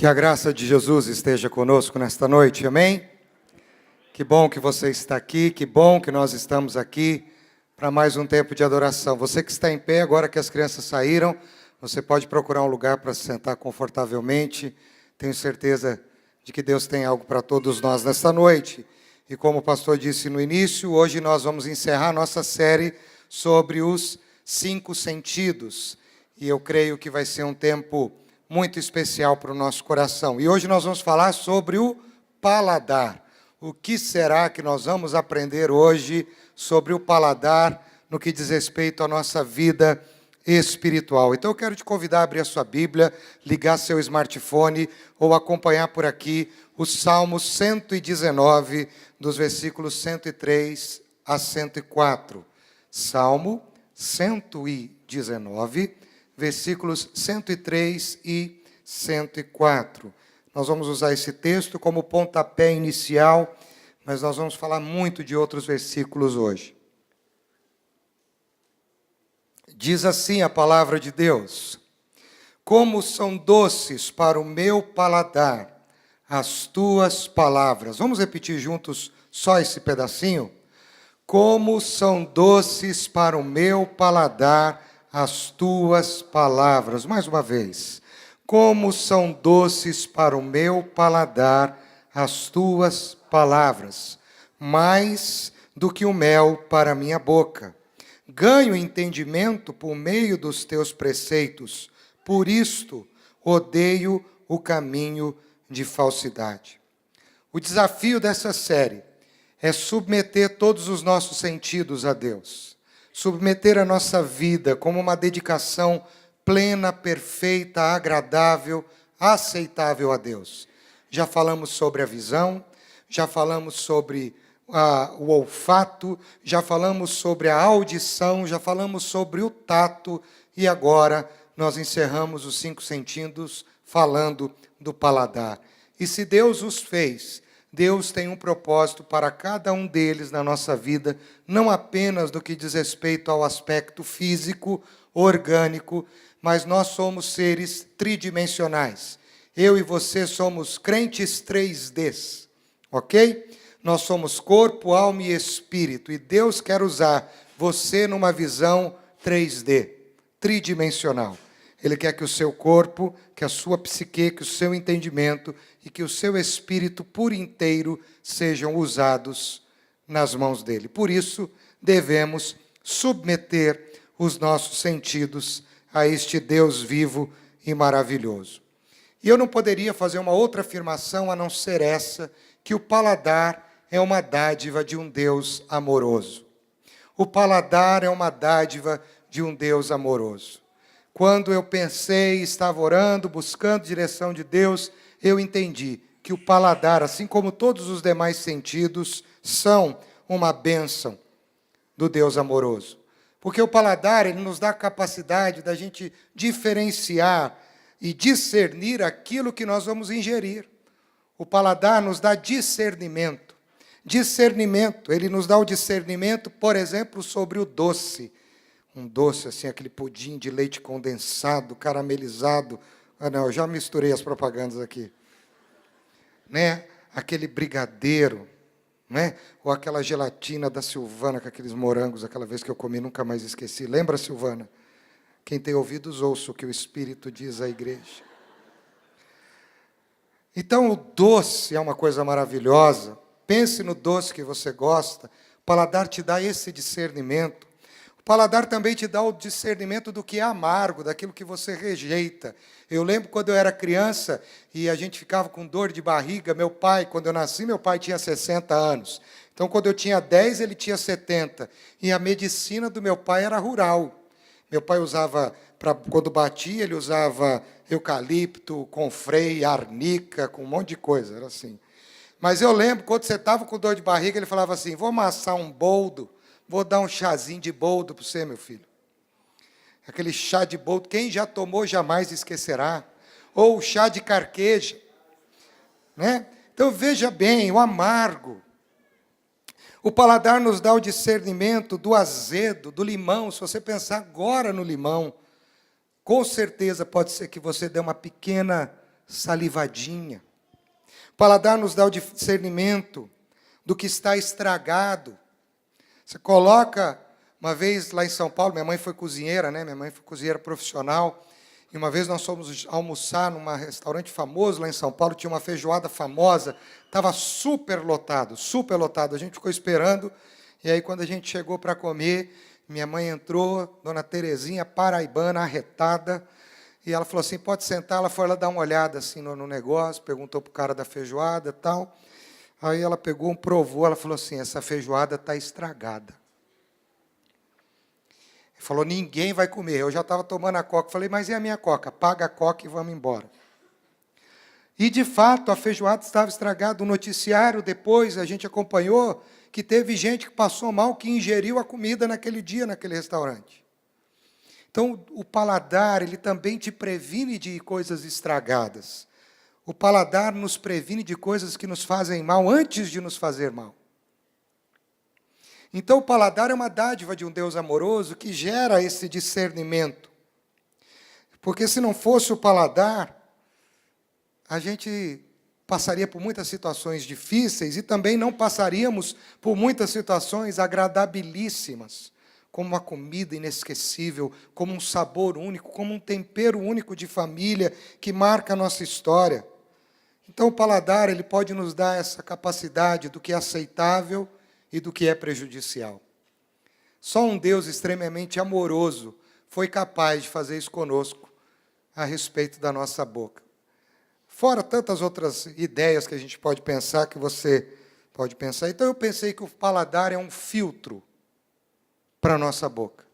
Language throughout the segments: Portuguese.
Que a graça de Jesus esteja conosco nesta noite, amém? Que bom que você está aqui, que bom que nós estamos aqui para mais um tempo de adoração. Você que está em pé, agora que as crianças saíram, você pode procurar um lugar para se sentar confortavelmente. Tenho certeza de que Deus tem algo para todos nós nesta noite. E como o pastor disse no início, hoje nós vamos encerrar nossa série sobre os 5 sentidos. E eu creio que vai ser um tempo muito especial para o nosso coração. E hoje nós vamos falar sobre o paladar. O que será que nós vamos aprender hoje sobre o paladar no que diz respeito à nossa vida espiritual? Então eu quero te convidar a abrir a sua Bíblia, ligar seu smartphone ou acompanhar por aqui o Salmo 119, dos versículos 103 a 104. Salmo 119, versículos 103 e 104. Nós vamos usar esse texto como pontapé inicial, mas nós vamos falar muito de outros versículos hoje. Diz assim a palavra de Deus: como são doces para o meu paladar as tuas palavras. Vamos repetir juntos só esse pedacinho? Como são doces para o meu paladar as tuas palavras. Mais uma vez. Como são doces para o meu paladar as tuas palavras, mais do que o mel para a minha boca. Ganho entendimento por meio dos teus preceitos, por isto odeio o caminho de falsidade. O desafio dessa série é submeter todos os nossos sentidos a Deus. Submeter a nossa vida como uma dedicação plena, perfeita, agradável, aceitável a Deus. Já falamos sobre a visão, já falamos sobre o olfato, já falamos sobre a audição, já falamos sobre o tato, e agora nós encerramos os 5 sentidos falando do paladar. E se Deus os fez, Deus tem um propósito para cada um deles na nossa vida, não apenas no que diz respeito ao aspecto físico, orgânico, mas nós somos seres tridimensionais. Eu e você somos crentes 3Ds, ok? Nós somos corpo, alma e espírito, e Deus quer usar você numa visão 3D, tridimensional. Ele quer que o seu corpo, que a sua psique, que o seu entendimento e que o seu espírito por inteiro sejam usados nas mãos dele. Por isso, devemos submeter os nossos sentidos a este Deus vivo e maravilhoso. E eu não poderia fazer uma outra afirmação a não ser essa, que o paladar é uma dádiva de um Deus amoroso. O paladar é uma dádiva de um Deus amoroso. Quando eu pensei, estava orando, buscando direção de Deus, eu entendi que o paladar, assim como todos os demais sentidos, são uma bênção do Deus amoroso. Porque o paladar, ele nos dá a capacidade da gente diferenciar e discernir aquilo que nós vamos ingerir. O paladar nos dá discernimento. Discernimento, ele nos dá o discernimento, por exemplo, sobre o doce. Um doce, assim, aquele pudim de leite condensado, caramelizado. Ah, não, eu já misturei as propagandas aqui. Né? Aquele brigadeiro, né? Ou aquela gelatina da Silvana, com aqueles morangos, aquela vez que eu comi, nunca mais esqueci. Lembra, Silvana? Quem tem ouvidos, ouça o que o Espírito diz à igreja. Então, o doce é uma coisa maravilhosa. Pense no doce que você gosta. O paladar te dá esse discernimento. O paladar também te dá o discernimento do que é amargo, daquilo que você rejeita. Eu lembro quando eu era criança e a gente ficava com dor de barriga. Meu pai, quando eu nasci, meu pai tinha 60 anos. Então, quando eu tinha 10, ele tinha 70. E a medicina do meu pai era rural. Meu pai usava, quando batia, ele usava eucalipto, confrei, arnica, com um monte de coisa, era assim. Mas eu lembro, quando você estava com dor de barriga, ele falava assim: vou amassar um boldo, vou dar um chazinho de boldo para você, meu filho. Aquele chá de boldo, quem já tomou jamais esquecerá. Ou o chá de carqueja. Né? Então, veja bem, o amargo. O paladar nos dá o discernimento do azedo, do limão. Se você pensar agora no limão, com certeza pode ser que você dê uma pequena salivadinha. O paladar nos dá o discernimento do que está estragado. Você coloca, uma vez lá em São Paulo, minha mãe foi cozinheira, né? Minha mãe foi cozinheira profissional, e uma vez nós fomos almoçar num restaurante famoso lá em São Paulo, tinha uma feijoada famosa, estava super lotado, super lotado. A gente ficou esperando, e aí quando a gente chegou para comer, minha mãe entrou, dona Terezinha, paraibana, arretada, e ela falou assim, pode sentar. Ela foi lá dar uma olhada assim no negócio, perguntou para o cara da feijoada e tal. Aí ela pegou, provou, ela falou assim, essa feijoada está estragada. Ele falou, ninguém vai comer. Eu já estava tomando a coca. Falei, mas e a minha coca? Paga a coca e vamos embora. E, de fato, a feijoada estava estragada. O noticiário, depois, a gente acompanhou que teve gente que passou mal, que ingeriu a comida naquele dia, naquele restaurante. Então, o paladar, ele também te previne de coisas estragadas. O paladar nos previne de coisas que nos fazem mal antes de nos fazer mal. Então, o paladar é uma dádiva de um Deus amoroso que gera esse discernimento. Porque se não fosse o paladar, a gente passaria por muitas situações difíceis e também não passaríamos por muitas situações agradabilíssimas, como uma comida inesquecível, como um sabor único, como um tempero único de família que marca a nossa história. Então, o paladar, ele pode nos dar essa capacidade do que é aceitável e do que é prejudicial. Só um Deus extremamente amoroso foi capaz de fazer isso conosco a respeito da nossa boca. Fora tantas outras ideias que a gente pode pensar, que você pode pensar. Então, eu pensei que o paladar é um filtro para a nossa boca.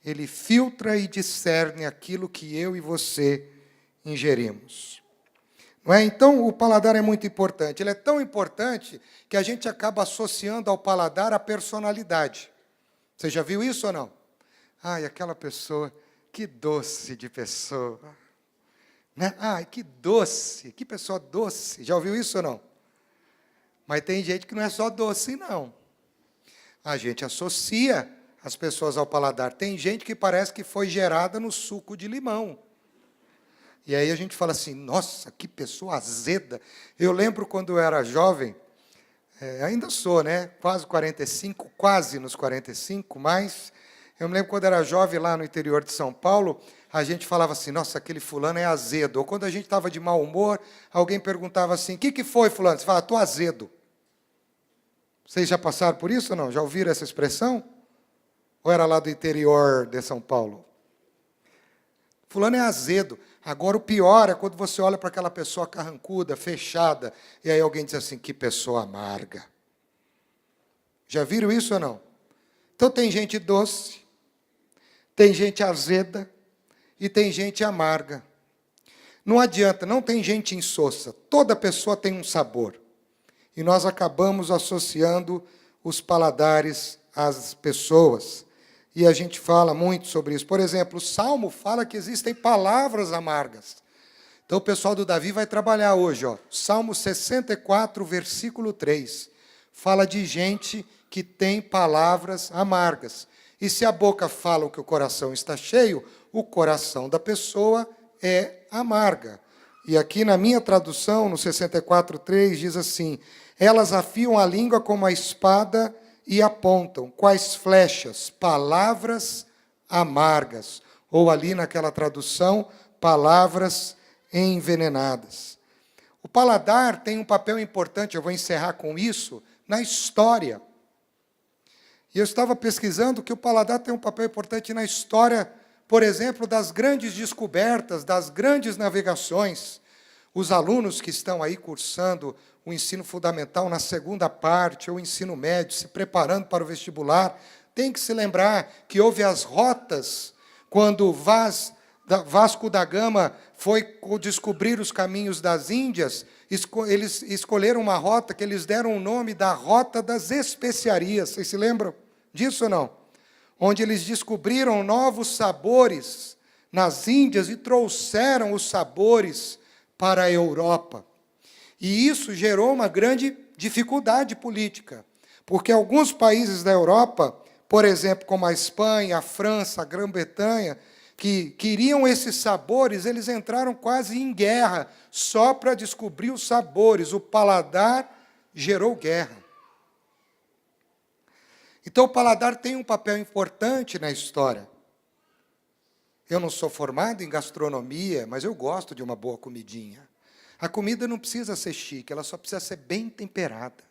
Ele filtra e discerne aquilo que eu e você ingerimos. Não é? Então, o paladar é muito importante. Ele é tão importante que a gente acaba associando ao paladar a personalidade. Você já viu isso ou não? Ai, aquela pessoa, que doce de pessoa. Né? Ai, que doce, que pessoa doce. Já ouviu isso ou não? Mas tem gente que não é só doce, não. A gente associa as pessoas ao paladar. Tem gente que parece que foi gerada no suco de limão. E aí a gente fala assim, nossa, que pessoa azeda. Eu lembro quando eu era jovem, ainda sou, né? Quase 45, quase nos 45, mas eu me lembro quando eu era jovem lá no interior de São Paulo, a gente falava assim, nossa, aquele fulano é azedo. Ou quando a gente estava de mau humor, alguém perguntava assim, o que foi, fulano? Você fala, estou azedo. Vocês já passaram por isso ou não? Já ouviram essa expressão? Ou era lá do interior de São Paulo? Fulano é azedo. Agora, o pior é quando você olha para aquela pessoa carrancuda, fechada, e aí alguém diz assim, que pessoa amarga. Já viram isso ou não? Então, tem gente doce, tem gente azeda, e tem gente amarga. Não adianta, não tem gente insossa. Toda pessoa tem um sabor. E nós acabamos associando os paladares às pessoas. E a gente fala muito sobre isso. Por exemplo, o Salmo fala que existem palavras amargas. Então, o pessoal do Davi vai trabalhar hoje. Salmo 64, versículo 3. Fala de gente que tem palavras amargas. E se a boca fala o que o coração está cheio, o coração da pessoa é amarga. E aqui na minha tradução, no 64:3, diz assim, elas afiam a língua como a espada e apontam, quais flechas? Palavras amargas. Ou ali naquela tradução, palavras envenenadas. O paladar tem um papel importante, eu vou encerrar com isso, na história. E eu estava pesquisando que o paladar tem um papel importante na história, por exemplo, das grandes descobertas, das grandes navegações. Os alunos que estão aí cursando o ensino fundamental na segunda parte, ou o ensino médio, se preparando para o vestibular, têm que se lembrar que houve as rotas, quando Vasco da Gama foi descobrir os caminhos das Índias, eles escolheram uma rota que eles deram o nome da Rota das Especiarias. Vocês se lembram disso ou não? Onde eles descobriram novos sabores nas Índias e trouxeram os sabores para a Europa. E isso gerou uma grande dificuldade política, porque alguns países da Europa, por exemplo, como a Espanha, a França, a Grã-Bretanha, que queriam esses sabores, eles entraram quase em guerra, só para descobrir os sabores. O paladar gerou guerra. Então, o paladar tem um papel importante na história. Eu não sou formado em gastronomia, mas eu gosto de uma boa comidinha. A comida não precisa ser chique, ela só precisa ser bem temperada.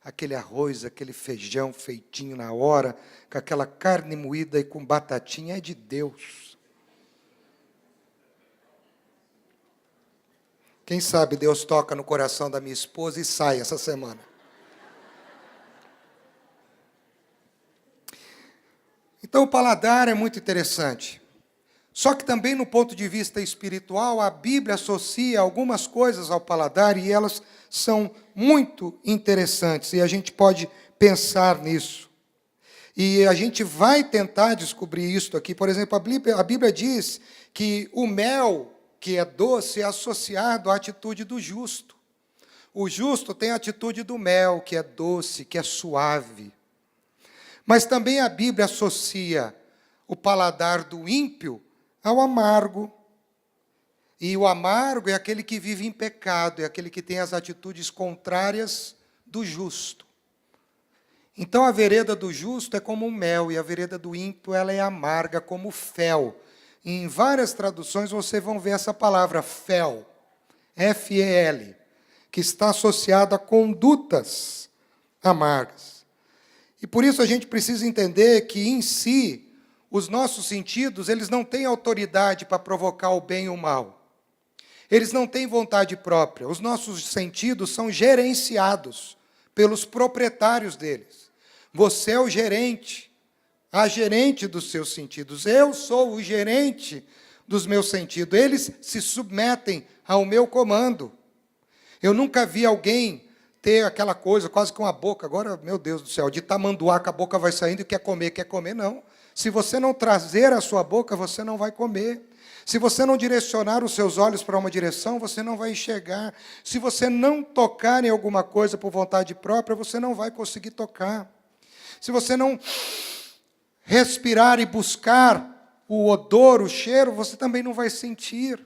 Aquele arroz, aquele feijão feitinho na hora, com aquela carne moída e com batatinha, é de Deus. Quem sabe Deus toca no coração da minha esposa e sai essa semana. Então, o paladar é muito interessante. Só que também, no ponto de vista espiritual, a Bíblia associa algumas coisas ao paladar e elas são muito interessantes. E a gente pode pensar nisso. E a gente vai tentar descobrir isso aqui. Por exemplo, a Bíblia diz que o mel, que é doce, é associado à atitude do justo. O justo tem a atitude do mel, que é doce, que é suave. Mas também a Bíblia associa o paladar do ímpio ao amargo. E o amargo é aquele que vive em pecado, é aquele que tem as atitudes contrárias do justo. Então, a vereda do justo é como o mel, e a vereda do ímpio ela é amarga, como o fel. E em várias traduções, vocês vão ver essa palavra, fel, F-E-L, que está associada a condutas amargas. E por isso a gente precisa entender que, em si, os nossos sentidos, eles não têm autoridade para provocar o bem e o mal. Eles não têm vontade própria. Os nossos sentidos são gerenciados pelos proprietários deles. Você é o gerente, a gerente dos seus sentidos. Eu sou o gerente dos meus sentidos. Eles se submetem ao meu comando. Eu nunca vi alguém ter aquela coisa, quase com a boca, agora, meu Deus do céu, de tamanduá, que a boca vai saindo e quer comer, não. Se você não trazer a sua boca, você não vai comer. Se você não direcionar os seus olhos para uma direção, você não vai enxergar. Se você não tocar em alguma coisa por vontade própria, você não vai conseguir tocar. Se você não respirar e buscar o odor, o cheiro, você também não vai sentir.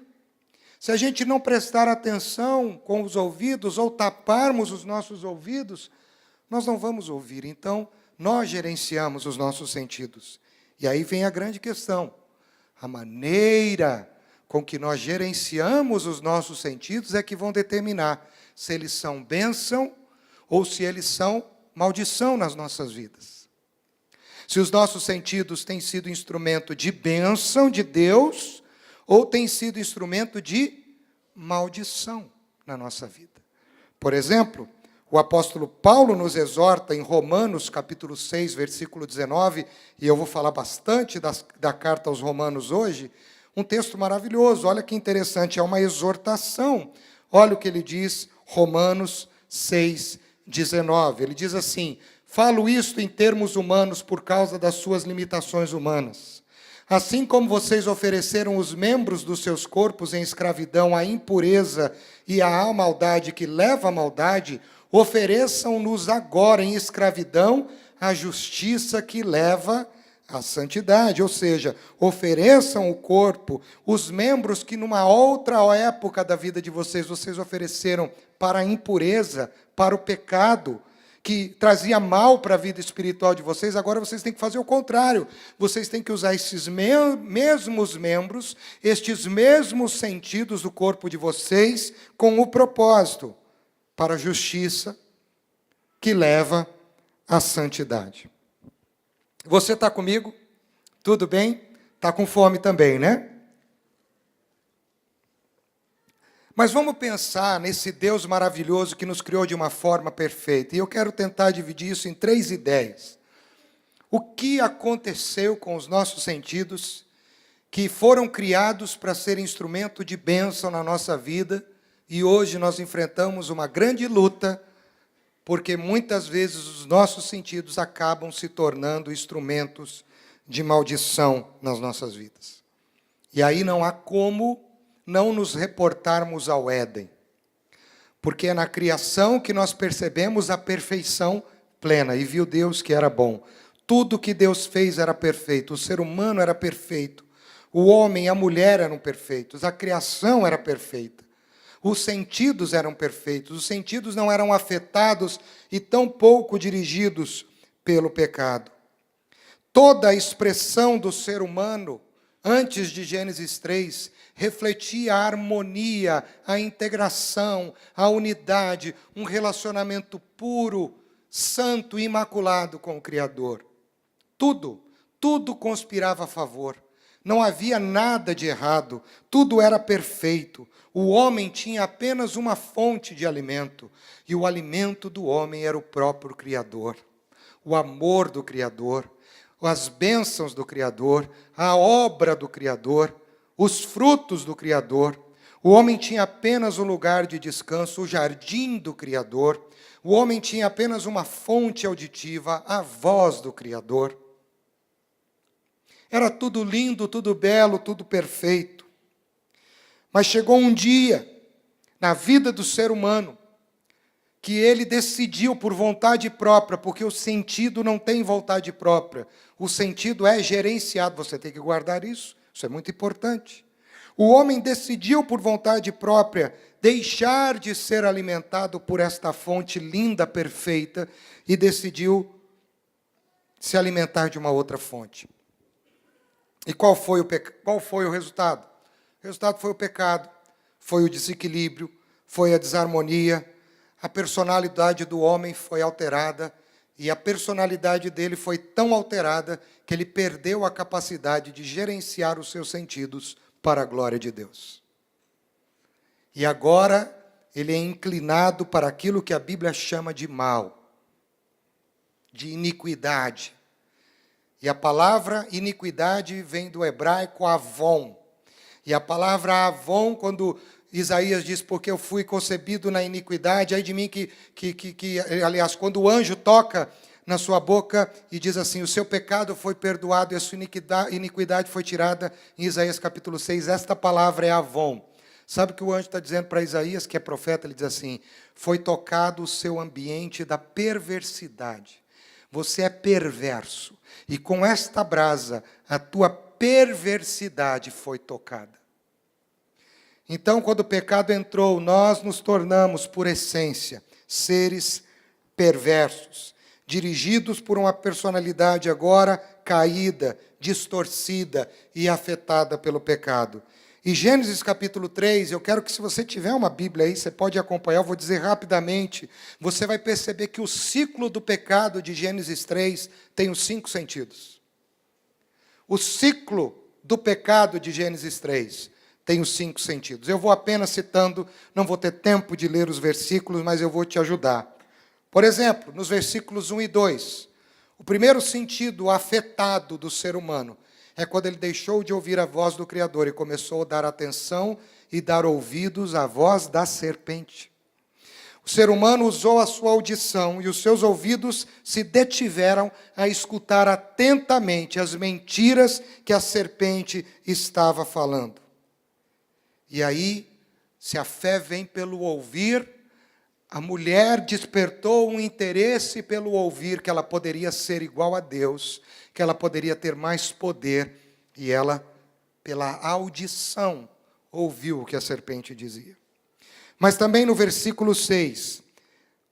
Se a gente não prestar atenção com os ouvidos ou taparmos os nossos ouvidos, nós não vamos ouvir. Então, nós gerenciamos os nossos sentidos. E aí vem a grande questão. A maneira com que nós gerenciamos os nossos sentidos é que vão determinar se eles são bênção ou se eles são maldição nas nossas vidas. Se os nossos sentidos têm sido instrumento de bênção de Deus ou têm sido instrumento de maldição na nossa vida. Por exemplo, o apóstolo Paulo nos exorta em Romanos, capítulo 6, versículo 19, e eu vou falar bastante da carta aos Romanos hoje, um texto maravilhoso, olha que interessante, é uma exortação. Olha o que ele diz, Romanos 6, 19. Ele diz assim, falo isto em termos humanos por causa das suas limitações humanas. Assim como vocês ofereceram os membros dos seus corpos em escravidão à impureza e à maldade que leva à maldade, ofereçam-nos agora em escravidão a justiça que leva à santidade. Ou seja, ofereçam o corpo, os membros que numa outra época da vida de vocês ofereceram para a impureza, para o pecado, que trazia mal para a vida espiritual de vocês, agora vocês têm que fazer o contrário. Vocês têm que usar esses mesmos membros, estes mesmos sentidos do corpo de vocês, com o propósito para a justiça que leva à santidade. Você está comigo? Tudo bem? Está com fome também, né? Mas vamos pensar nesse Deus maravilhoso que nos criou de uma forma perfeita. E eu quero tentar dividir isso em 3 ideias. O que aconteceu com os nossos sentidos que foram criados para ser instrumento de bênção na nossa vida, e hoje nós enfrentamos uma grande luta, porque muitas vezes os nossos sentidos acabam se tornando instrumentos de maldição nas nossas vidas. E aí não há como não nos reportarmos ao Éden, porque é na criação que nós percebemos a perfeição plena, e viu Deus que era bom. Tudo que Deus fez era perfeito, o ser humano era perfeito. O homem e a mulher eram perfeitos, a criação era perfeita. Os sentidos eram perfeitos, os sentidos não eram afetados e tão pouco dirigidos pelo pecado. Toda a expressão do ser humano, antes de Gênesis 3, refletia a harmonia, a integração, a unidade, um relacionamento puro, santo e imaculado com o Criador. Tudo conspirava a favor. Não havia nada de errado, tudo era perfeito. O homem tinha apenas uma fonte de alimento, e o alimento do homem era o próprio Criador. O amor do Criador, as bênçãos do Criador, a obra do Criador, os frutos do Criador. O homem tinha apenas um lugar de descanso, o jardim do Criador. O homem tinha apenas uma fonte auditiva, a voz do Criador. Era tudo lindo, tudo belo, tudo perfeito. Mas chegou um dia, na vida do ser humano, que ele decidiu por vontade própria, porque o sentido não tem vontade própria. O sentido é gerenciado, você tem que guardar isso é muito importante. O homem decidiu por vontade própria deixar de ser alimentado por esta fonte linda, perfeita, e decidiu se alimentar de uma outra fonte. E qual foi o resultado? O resultado foi o pecado, foi o desequilíbrio, foi a desarmonia, a personalidade do homem foi alterada, e a personalidade dele foi tão alterada que ele perdeu a capacidade de gerenciar os seus sentidos para a glória de Deus. E agora ele é inclinado para aquilo que a Bíblia chama de mal, de iniquidade. E a palavra iniquidade vem do hebraico avon. E a palavra avon, quando Isaías diz, porque eu fui concebido na iniquidade, aí de mim aliás, quando o anjo toca na sua boca e diz assim, o seu pecado foi perdoado e a sua iniquidade foi tirada, em Isaías capítulo 6, esta palavra é avon. Sabe o que o anjo está dizendo para Isaías, que é profeta? Ele diz assim, foi tocado o seu ambiente da perversidade. Você é perverso, e com esta brasa, a tua perversidade foi tocada. Então, quando o pecado entrou, nós nos tornamos, por essência, seres perversos, dirigidos por uma personalidade agora caída, distorcida e afetada pelo pecado. E Gênesis capítulo 3, eu quero que, se você tiver uma Bíblia aí, você pode acompanhar, eu vou dizer rapidamente, você vai perceber que o ciclo do pecado de Gênesis 3 tem os 5 sentidos. O ciclo do pecado de Gênesis 3 tem os 5 sentidos. Eu vou apenas citando, não vou ter tempo de ler os versículos, mas eu vou te ajudar. Por exemplo, nos versículos 1 e 2, o primeiro sentido afetado do ser humano é quando ele deixou de ouvir a voz do Criador e começou a dar atenção e dar ouvidos à voz da serpente. O ser humano usou a sua audição e os seus ouvidos se detiveram a escutar atentamente as mentiras que a serpente estava falando. E aí, se a fé vem pelo ouvir, a mulher despertou um interesse pelo ouvir, que ela poderia ser igual a Deus, que ela poderia ter mais poder, e ela, pela audição, ouviu o que a serpente dizia. Mas também no versículo 6,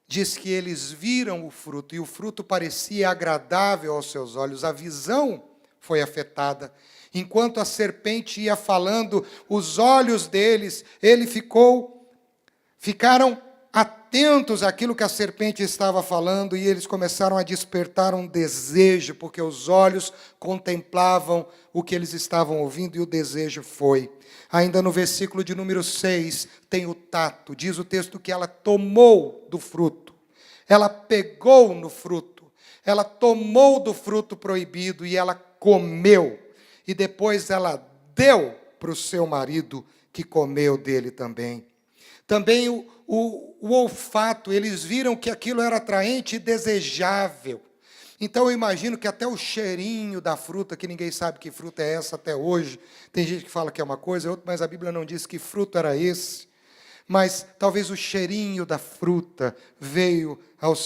diz que eles viram o fruto, e o fruto parecia agradável aos seus olhos, a visão foi afetada. Enquanto a serpente ia falando, os olhos deles, ficaram atentos àquilo que a serpente estava falando, e eles começaram a despertar um desejo, porque os olhos contemplavam o que eles estavam ouvindo, e o desejo foi. Ainda no versículo de número 6, tem o tato. Diz o texto que ela tomou do fruto. Ela pegou no fruto. Ela tomou do fruto proibido e ela comeu. E depois ela deu para o seu marido, que comeu dele também. Também o olfato, eles viram que aquilo era atraente e desejável. Então eu imagino que até o cheirinho da fruta, que ninguém sabe que fruta é essa até hoje, tem gente que fala que é uma coisa, outra, mas a Bíblia não diz que fruto era esse. Mas talvez o cheirinho da fruta veio às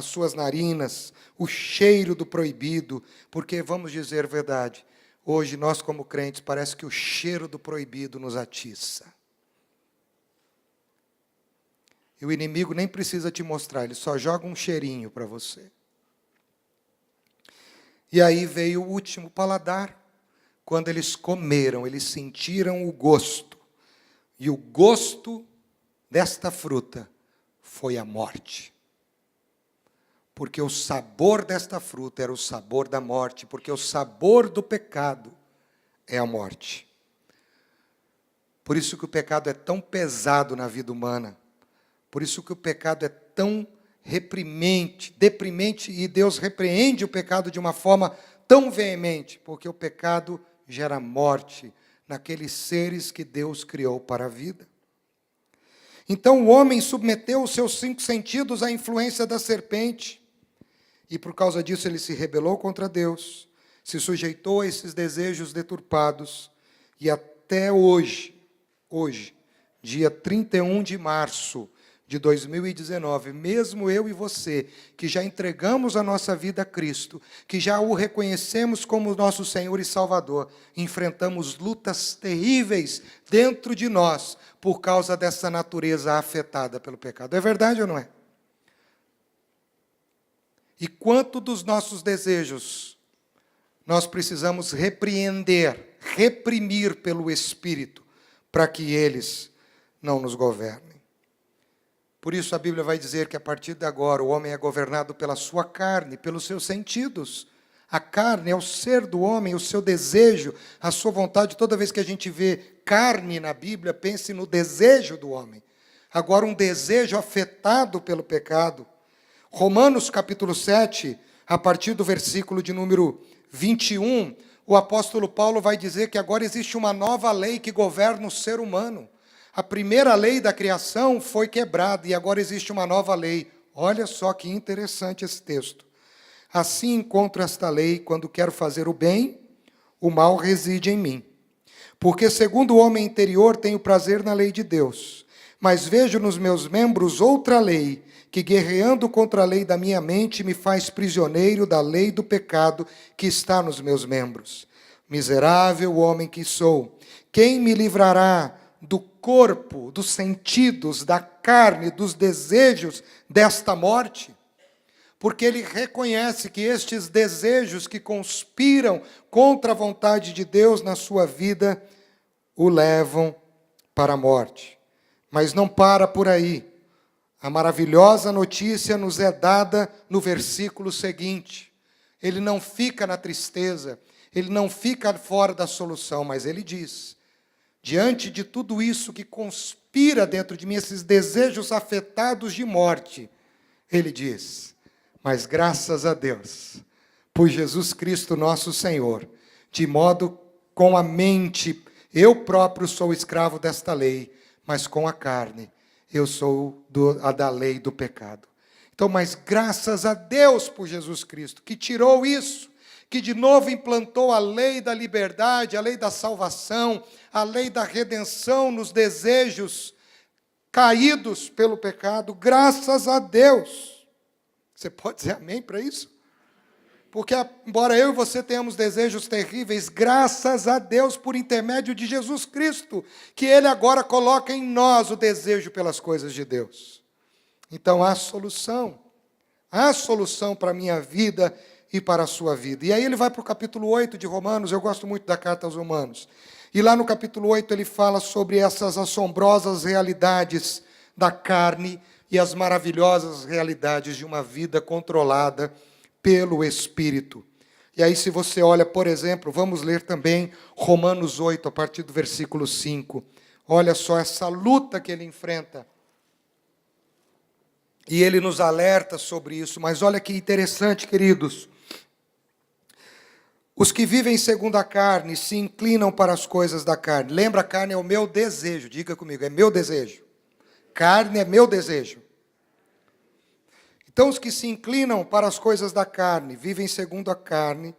suas narinas, o cheiro do proibido, porque, vamos dizer a verdade, Hoje, nós como crentes, parece que o cheiro do proibido nos atiça. E o inimigo nem precisa te mostrar, ele só joga um cheirinho para você. E aí veio o último paladar. Quando eles comeram, eles sentiram o gosto. E o gosto desta fruta foi a morte. Porque o sabor desta fruta era o sabor da morte, porque o sabor do pecado é a morte. Por isso que o pecado é tão pesado na vida humana. Por isso que o pecado é tão deprimente, e Deus repreende o pecado de uma forma tão veemente, porque o pecado gera morte naqueles seres que Deus criou para a vida. Então o homem submeteu os seus 5 sentidos à influência da serpente, e por causa disso ele se rebelou contra Deus, se sujeitou a esses desejos deturpados, e até hoje, dia 31 de março de 2019, mesmo eu e você, que já entregamos a nossa vida a Cristo, que já o reconhecemos como nosso Senhor e Salvador, enfrentamos lutas terríveis dentro de nós, por causa dessa natureza afetada pelo pecado. É verdade ou não é? E quanto dos nossos desejos nós precisamos repreender, reprimir pelo Espírito, para que eles não nos governem. Por isso a Bíblia vai dizer que a partir de agora o homem é governado pela sua carne, pelos seus sentidos. A carne é o ser do homem, o seu desejo, a sua vontade. Toda vez que a gente vê carne na Bíblia, pense no desejo do homem. Agora um desejo afetado pelo pecado. Romanos capítulo 7, a partir do versículo de número 21, o apóstolo Paulo vai dizer que agora existe uma nova lei que governa o ser humano. A primeira lei da criação foi quebrada e agora existe uma nova lei. Olha só que interessante esse texto. Assim encontro esta lei, quando quero fazer o bem, o mal reside em mim. Porque segundo o homem interior tenho prazer na lei de Deus, mas vejo nos meus membros outra lei, que guerreando contra a lei da minha mente me faz prisioneiro da lei do pecado que está nos meus membros. Miserável homem que sou, quem me livrará do corpo, dos sentidos, da carne, dos desejos desta morte? Porque ele reconhece que estes desejos que conspiram contra a vontade de Deus na sua vida o levam para a morte. Mas não para por aí. A maravilhosa notícia nos é dada no versículo seguinte. Ele não fica na tristeza, ele não fica fora da solução, mas ele diz: diante de tudo isso que conspira dentro de mim, esses desejos afetados de morte, ele diz: mas graças a Deus, por Jesus Cristo nosso Senhor, de modo com a mente, eu próprio sou escravo desta lei, mas com a carne, eu sou a da lei do pecado. Então, mas graças a Deus por Jesus Cristo, que tirou isso, que de novo implantou a lei da liberdade, a lei da salvação, a lei da redenção nos desejos caídos pelo pecado, graças a Deus. Você pode dizer amém para isso? Porque, embora eu e você tenhamos desejos terríveis, graças a Deus, por intermédio de Jesus Cristo, que Ele agora coloca em nós o desejo pelas coisas de Deus. Então, há solução para a minha vida e para a sua vida. E aí ele vai para o capítulo 8 de Romanos, eu gosto muito da carta aos Romanos. E lá no capítulo 8 ele fala sobre essas assombrosas realidades da carne e as maravilhosas realidades de uma vida controlada pelo Espírito. E aí, se você olha, por exemplo, vamos ler também Romanos 8, a partir do versículo 5. Olha só essa luta que ele enfrenta. E ele nos alerta sobre isso. Mas olha que interessante, queridos. Os que vivem segundo a carne se inclinam para as coisas da carne. Lembra, a carne é o meu desejo. Diga comigo, é meu desejo. Carne é meu desejo. Então, os que se inclinam para as coisas da carne, vivem segundo a carne,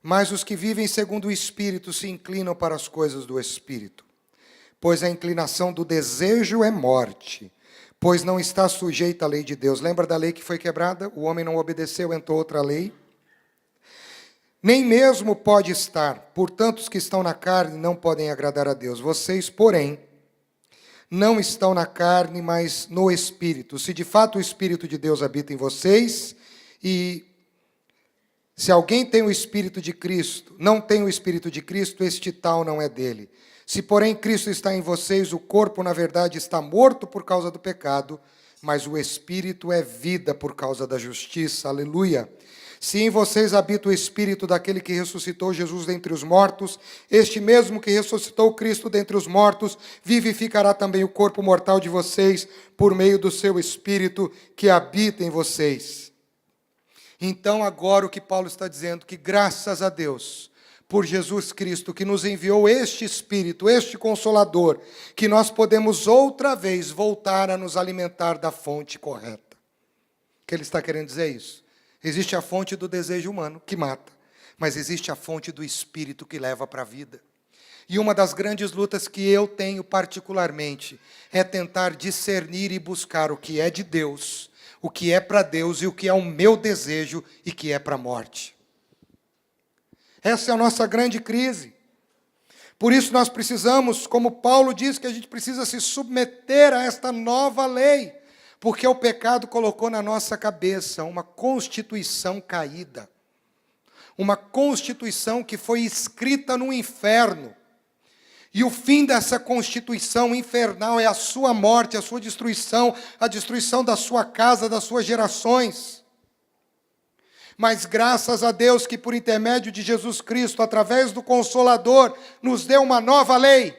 mas os que vivem segundo o Espírito se inclinam para as coisas do Espírito. Pois a inclinação do desejo é morte, pois não está sujeita à lei de Deus. Lembra da lei que foi quebrada? O homem não obedeceu, entrou outra lei. nem mesmo pode estar. Portanto, os que estão na carne não podem agradar a Deus. Vocês, porém, não estão na carne, mas no Espírito. Se de fato o Espírito de Deus habita em vocês, e se alguém tem o Espírito de Cristo, não tem o Espírito de Cristo, este tal não é dele. Se, porém, Cristo está em vocês, o corpo, na verdade, está morto por causa do pecado, mas o Espírito é vida por causa da justiça. Aleluia! Se em vocês habita o Espírito daquele que ressuscitou Jesus dentre os mortos, este mesmo que ressuscitou Cristo dentre os mortos, vivificará também o corpo mortal de vocês, por meio do seu Espírito que habita em vocês. Então, agora o que Paulo está dizendo, que graças a Deus, por Jesus Cristo, que nos enviou este Espírito, este Consolador, que nós podemos outra vez voltar a nos alimentar da fonte correta. O que ele está querendo dizer isso? Existe a fonte do desejo humano, que mata, mas existe a fonte do Espírito que leva para a vida. E uma das grandes lutas que eu tenho particularmente é tentar discernir e buscar o que é de Deus, o que é para Deus e o que é o meu desejo e que é para a morte. Essa é a nossa grande crise. Por isso nós precisamos, como Paulo diz, que a gente precisa se submeter a esta nova lei, porque o pecado colocou na nossa cabeça uma constituição caída, uma constituição que foi escrita no inferno. E o fim dessa constituição infernal é a sua morte, a sua destruição, a destruição da sua casa, das suas gerações. Mas graças a Deus que por intermédio de Jesus Cristo, através do Consolador, nos deu uma nova lei.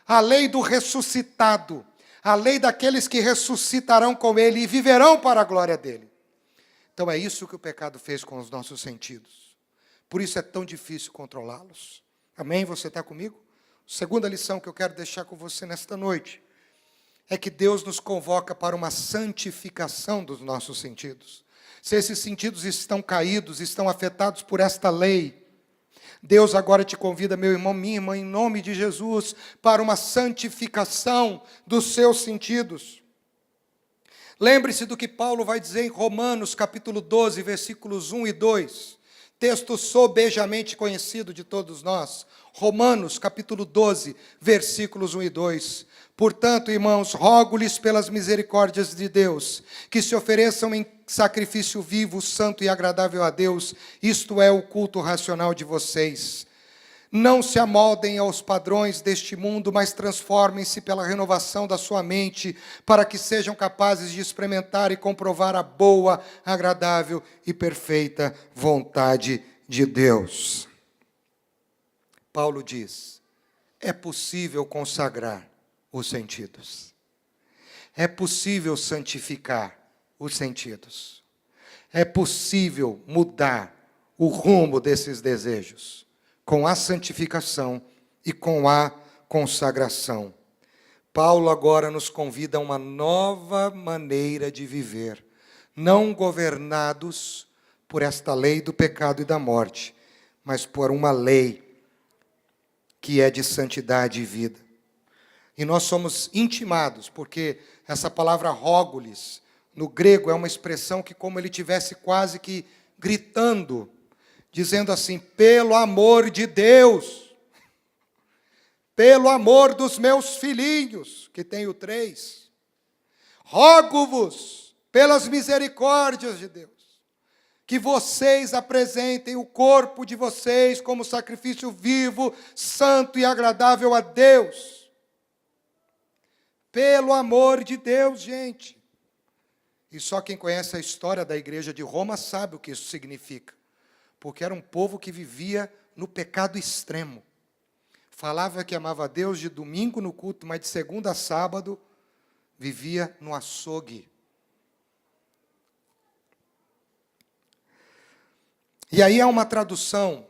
A lei do ressuscitado. A lei daqueles que ressuscitarão com Ele e viverão para a glória dEle. Então é isso que o pecado fez com os nossos sentidos. Por isso é tão difícil controlá-los. Amém? Você está comigo? Segunda lição que eu quero deixar com você nesta noite é que Deus nos convoca para uma santificação dos nossos sentidos. Se esses sentidos estão caídos, estão afetados por esta lei, Deus agora te convida, meu irmão, minha irmã, em nome de Jesus, para uma santificação dos seus sentidos. Lembre-se do que Paulo vai dizer em Romanos, capítulo 12, versículos 1 e 2. Texto sobejamente conhecido de todos nós. Romanos, capítulo 12, versículos 1 e 2. Portanto, irmãos, rogo-lhes pelas misericórdias de Deus, que se ofereçam em sacrifício vivo, santo e agradável a Deus, isto é o culto racional de vocês. Não se amoldem aos padrões deste mundo, mas transformem-se pela renovação da sua mente, para que sejam capazes de experimentar e comprovar a boa, agradável e perfeita vontade de Deus. Paulo diz, é possível consagrar os sentidos. É possível santificar os sentidos. É possível mudar o rumo desses desejos com a santificação e com a consagração. Paulo agora nos convida a uma nova maneira de viver, não governados por esta lei do pecado e da morte, mas por uma lei que é de santidade e vida. E nós somos intimados, porque essa palavra rogo-lhes, no grego, é uma expressão que como ele tivesse quase que gritando, dizendo assim, pelo amor de Deus, pelo amor dos meus filhinhos, que tenho 3, rogo-vos, pelas misericórdias de Deus, que vocês apresentem o corpo de vocês como sacrifício vivo, santo e agradável a Deus. Pelo amor de Deus, gente. E só quem conhece a história da igreja de Roma sabe o que isso significa. Porque era um povo que vivia no pecado extremo. Falava que amava a Deus de domingo no culto, mas de segunda a sábado vivia no açougue. E aí há uma tradução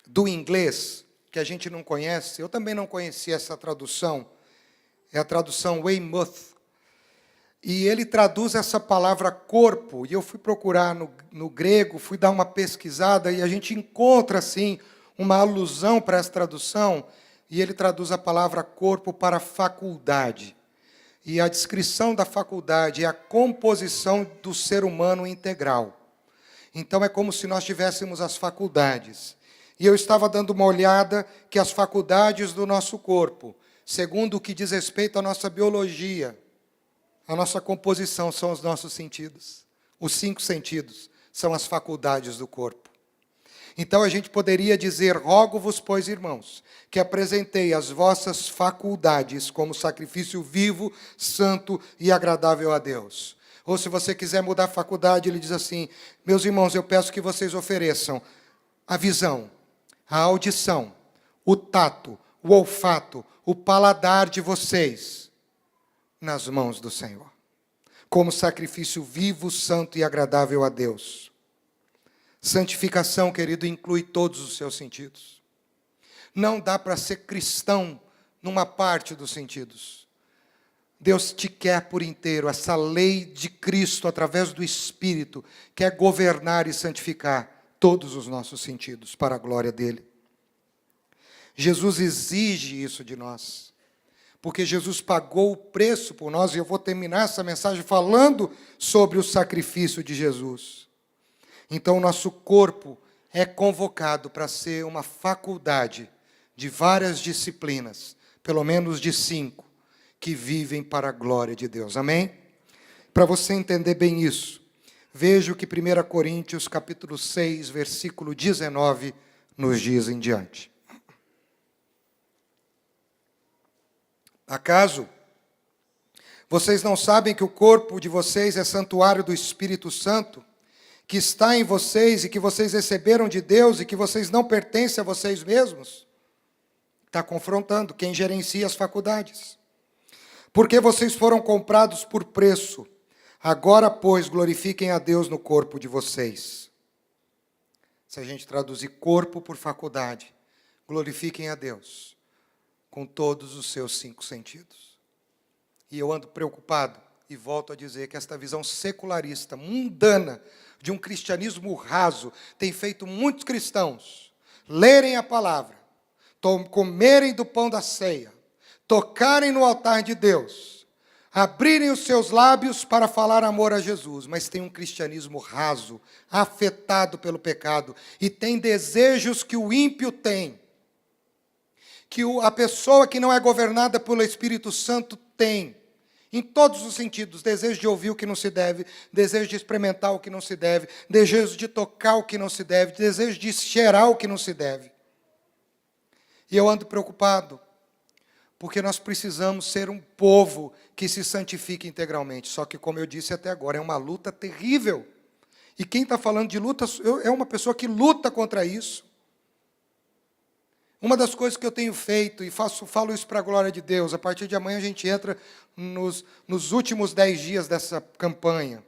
do inglês que a gente não conhece. Eu também não conhecia essa tradução. É a tradução Weymouth. E ele traduz essa palavra corpo, e eu fui procurar no grego, fui dar uma pesquisada, e a gente encontra, assim, uma alusão para essa tradução, e ele traduz a palavra corpo para faculdade. E a descrição da faculdade é a composição do ser humano integral. Então é como se nós tivéssemos as faculdades. E eu estava dando uma olhada que as faculdades do nosso corpo, segundo o que diz respeito à nossa biologia, a nossa composição, são os nossos sentidos. Os 5 sentidos são as faculdades do corpo. Então a gente poderia dizer: rogo-vos, pois, irmãos, que apresentei as vossas faculdades como sacrifício vivo, santo e agradável a Deus. Ou se você quiser mudar a faculdade, ele diz assim: meus irmãos, eu peço que vocês ofereçam a visão, a audição, o tato, o olfato, o paladar de vocês nas mãos do Senhor, como sacrifício vivo, santo e agradável a Deus. Santificação, querido, inclui todos os seus sentidos. Não dá para ser cristão numa parte dos sentidos. Deus te quer por inteiro. Essa lei de Cristo, através do Espírito, quer governar e santificar todos os nossos sentidos, para a glória dEle. Jesus exige isso de nós, porque Jesus pagou o preço por nós, e eu vou terminar essa mensagem falando sobre o sacrifício de Jesus. Então, o nosso corpo é convocado para ser uma faculdade de várias disciplinas, pelo menos de 5, que vivem para a glória de Deus. Amém? Para você entender bem isso, veja o que 1 Coríntios, capítulo 6, versículo 19, nos diz em diante. Acaso vocês não sabem que o corpo de vocês é santuário do Espírito Santo, que está em vocês e que vocês receberam de Deus e que vocês não pertencem a vocês mesmos? Está confrontando quem gerencia as faculdades. Porque vocês foram comprados por preço. Agora, pois, glorifiquem a Deus no corpo de vocês. Se a gente traduzir corpo por faculdade, glorifiquem a Deus com todos os seus 5 sentidos. E eu ando preocupado, e volto a dizer que esta visão secularista, mundana, de um cristianismo raso, tem feito muitos cristãos lerem a palavra, comerem do pão da ceia, tocarem no altar de Deus, abrirem os seus lábios para falar amor a Jesus, mas tem um cristianismo raso, afetado pelo pecado, e tem desejos que o ímpio tem, que a pessoa que não é governada pelo Espírito Santo tem, em todos os sentidos: desejo de ouvir o que não se deve, desejo de experimentar o que não se deve, desejo de tocar o que não se deve, desejo de cheirar o que não se deve. E eu ando preocupado, porque nós precisamos ser um povo que se santifique integralmente. Só que, como eu disse até agora, é uma luta terrível. E quem está falando de luta é uma pessoa que luta contra isso. Uma das coisas que eu tenho feito, e falo isso para a glória de Deus, a partir de amanhã a gente entra nos últimos 10 dias dessa campanha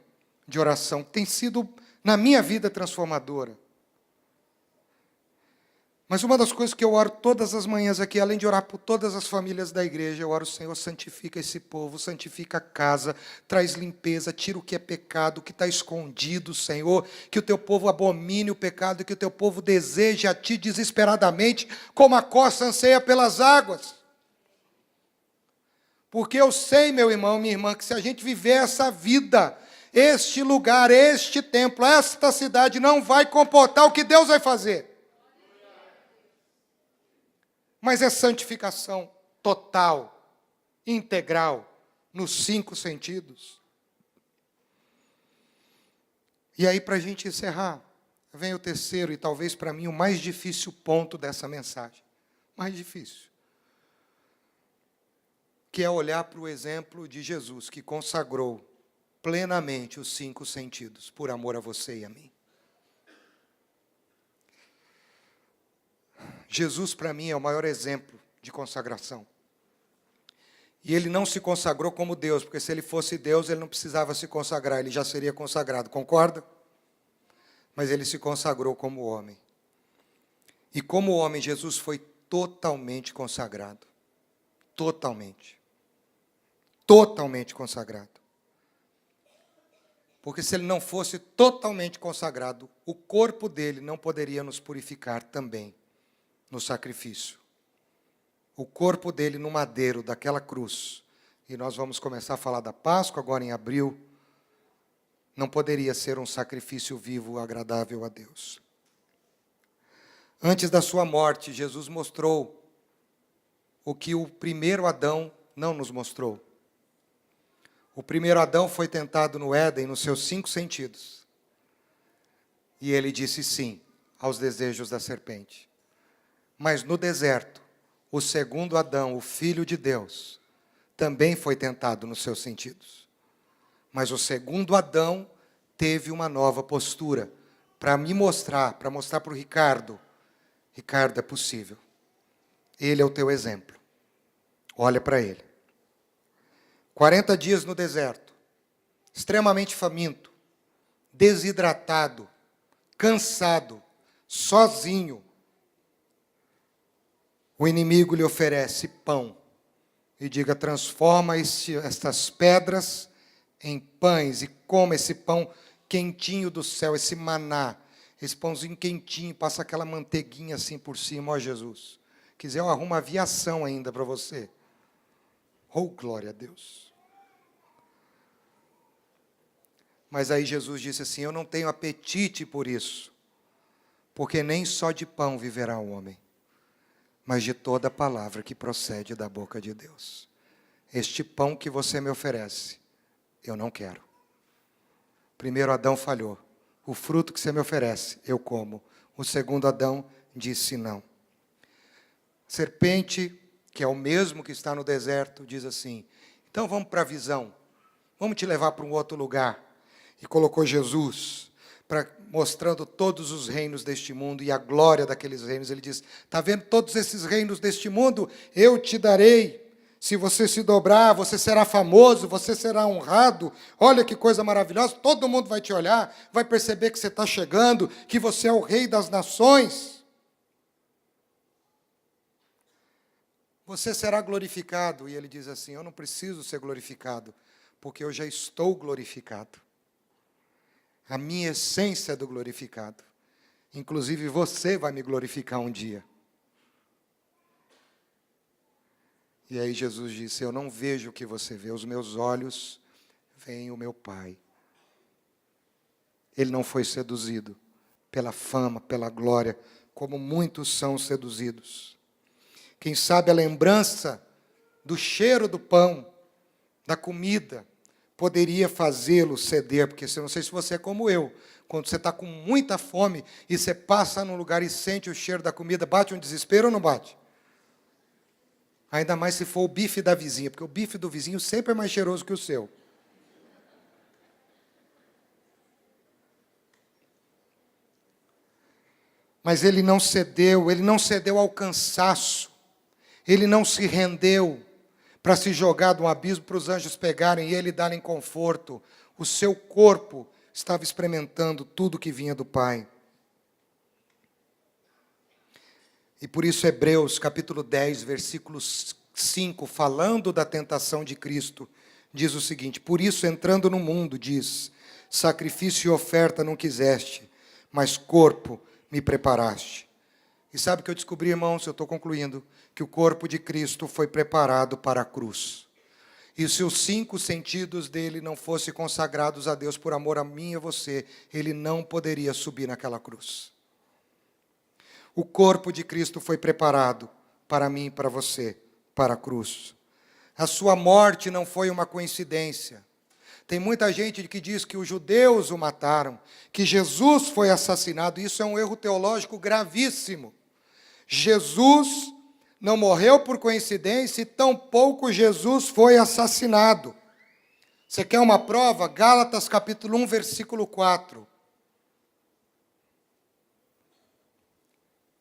de oração, que tem sido, na minha vida, transformadora. Mas uma das coisas que eu oro todas as manhãs aqui, além de orar por todas as famílias da igreja, eu oro: Senhor, santifica esse povo, santifica a casa, traz limpeza, tira o que é pecado, o que está escondido, Senhor, que o teu povo abomine o pecado, que o teu povo deseje a Ti desesperadamente, como a corça anseia pelas águas. Porque eu sei, meu irmão, minha irmã, que se a gente viver essa vida, este lugar, este templo, esta cidade não vai comportar o que Deus vai fazer. Mas é santificação total, integral, nos 5 sentidos. E aí, para a gente encerrar, vem o terceiro e talvez para mim o mais difícil ponto dessa mensagem. Mais difícil. Que é olhar para o exemplo de Jesus, que consagrou plenamente os 5 sentidos, por amor a você e a mim. Jesus, para mim, é o maior exemplo de consagração. E ele não se consagrou como Deus, porque se ele fosse Deus, ele não precisava se consagrar, ele já seria consagrado, concorda? Mas ele se consagrou como homem. E como homem, Jesus foi totalmente consagrado. Totalmente. Totalmente consagrado. Porque se ele não fosse totalmente consagrado, o corpo dele não poderia nos purificar também no sacrifício. O corpo dele no madeiro daquela cruz. E nós vamos começar a falar da Páscoa agora em abril. não poderia ser um sacrifício vivo agradável a Deus. Antes da sua morte, Jesus mostrou o que o primeiro Adão não nos mostrou. O primeiro Adão foi tentado no Éden nos seus 5 sentidos. E ele disse sim aos desejos da serpente. Mas no deserto, o segundo Adão, o Filho de Deus, também foi tentado nos seus sentidos. Mas o segundo Adão teve uma nova postura para me mostrar, para mostrar para o Ricardo. Ricardo, é possível. Ele é o teu exemplo. Olha para ele. 40 dias no deserto, extremamente faminto, desidratado, cansado, sozinho. O inimigo lhe oferece pão e diga: transforma estas pedras em pães e coma esse pão quentinho do céu, esse maná, esse pãozinho quentinho, passa aquela manteiguinha assim por cima, ó Jesus. Quiser, eu arrumo aviação ainda para você. Oh, glória a Deus. Mas aí Jesus disse assim: eu não tenho apetite por isso, porque nem só de pão viverá o homem, mas de toda palavra que procede da boca de Deus. Este pão que você me oferece, eu não quero. Primeiro Adão falhou. O fruto que você me oferece, eu como. O segundo Adão disse não. Serpente, que é o mesmo que está no deserto, diz assim: então vamos para a visão, vamos te levar para um outro lugar. E colocou Jesus, mostrando todos os reinos deste mundo e a glória daqueles reinos. Ele diz: está vendo todos esses reinos deste mundo? Eu te darei. Se você se dobrar, você será famoso, você será honrado. Olha que coisa maravilhosa, todo mundo vai te olhar, vai perceber que você está chegando, que você é o rei das nações. Você será glorificado. E ele diz assim: eu não preciso ser glorificado, porque eu já estou glorificado. A minha essência é do glorificado. Inclusive você vai me glorificar um dia. E aí Jesus disse: eu não vejo o que você vê, os meus olhos veem o meu Pai. Ele não foi seduzido pela fama, pela glória, como muitos são seduzidos. Quem sabe a lembrança do cheiro do pão, da comida, poderia fazê-lo ceder, porque eu não sei se você é como eu, quando você está com muita fome e você passa num lugar e sente o cheiro da comida, bate um desespero ou não bate? Ainda mais se for o bife da vizinha, porque o bife do vizinho sempre é mais cheiroso que o seu. Mas ele não cedeu ao cansaço, ele não se rendeu para se jogar de um abismo para os anjos pegarem e ele darem conforto. O seu corpo estava experimentando tudo que vinha do Pai. E por isso Hebreus, capítulo 10, versículo 5, falando da tentação de Cristo, diz o seguinte: por isso, entrando no mundo, diz, sacrifício e oferta não quiseste, mas corpo me preparaste. E sabe o que eu descobri, irmãos? Eu estou concluindo, que o corpo de Cristo foi preparado para a cruz. E se os 5 sentidos dele não fossem consagrados a Deus por amor a mim e a você, ele não poderia subir naquela cruz. O corpo de Cristo foi preparado para mim e para você, para a cruz. A sua morte não foi uma coincidência. Tem muita gente que diz que os judeus o mataram, que Jesus foi assassinado. Isso é um erro teológico gravíssimo. Jesus não morreu por coincidência e tampouco Jesus foi assassinado. Você quer uma prova? Gálatas capítulo 1, versículo 4.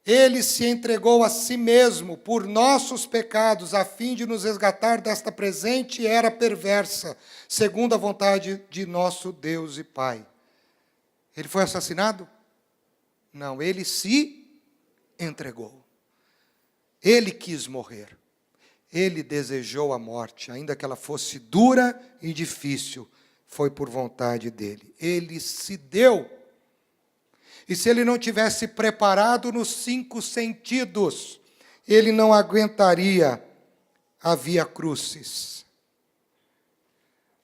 Ele se entregou a si mesmo por nossos pecados, a fim de nos resgatar desta presente era perversa, segundo a vontade de nosso Deus e Pai. Ele foi assassinado? Não, ele se entregou. Ele quis morrer. Ele desejou a morte, ainda que ela fosse dura e difícil, foi por vontade dele. Ele se deu. E se ele não tivesse preparado nos 5 sentidos, ele não aguentaria a via crucis.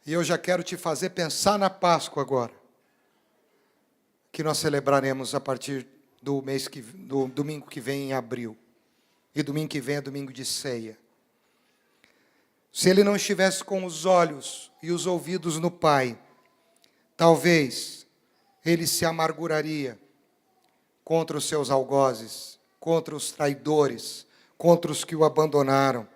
E eu já quero te fazer pensar na Páscoa agora, que nós celebraremos a partir do domingo que vem em abril. E domingo que vem é domingo de ceia. Se ele não estivesse com os olhos e os ouvidos no Pai, talvez ele se amarguraria contra os seus algozes, contra os traidores, contra os que o abandonaram.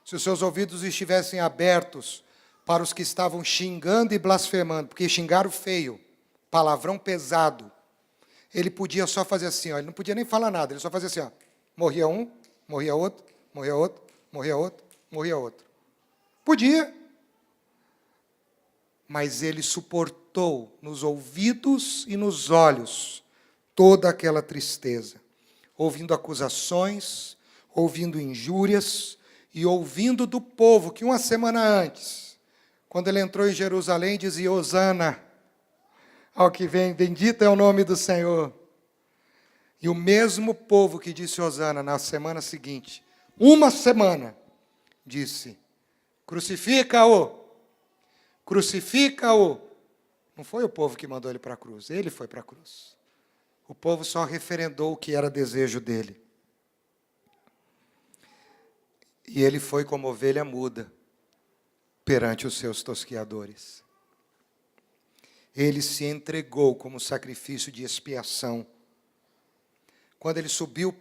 Se os seus ouvidos estivessem abertos para os que estavam xingando e blasfemando, porque xingaram feio, palavrão pesado, ele podia só fazer assim, ó, ele não podia nem falar nada, ele só fazia assim, ó, morria um, morria outro, morria outro, morria outro, morria outro. Podia. Mas ele suportou nos ouvidos e nos olhos toda aquela tristeza, ouvindo acusações, ouvindo injúrias e ouvindo do povo que uma semana antes, quando ele entrou em Jerusalém, dizia: Hosana ao que vem, bendito é o nome do Senhor. E o mesmo povo que disse Hosana na semana seguinte, uma semana, disse: crucifica-o, crucifica-o. Não foi o povo que mandou ele para a cruz, ele foi para a cruz. O povo só referendou o que era desejo dele. E ele foi como ovelha muda perante os seus tosquiadores. Ele se entregou como sacrifício de expiação. Quando ele subiu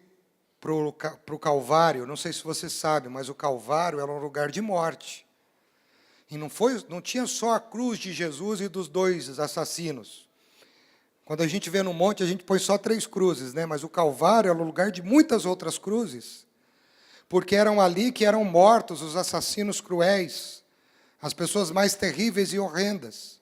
para o Calvário, não sei se você sabe, mas o Calvário era um lugar de morte. E não tinha só a cruz de Jesus e dos dois assassinos. Quando a gente vê no monte, a gente põe só 3 cruzes, né? Mas o Calvário era o lugar de muitas outras cruzes. Porque eram ali que eram mortos os assassinos cruéis, as pessoas mais terríveis e horrendas.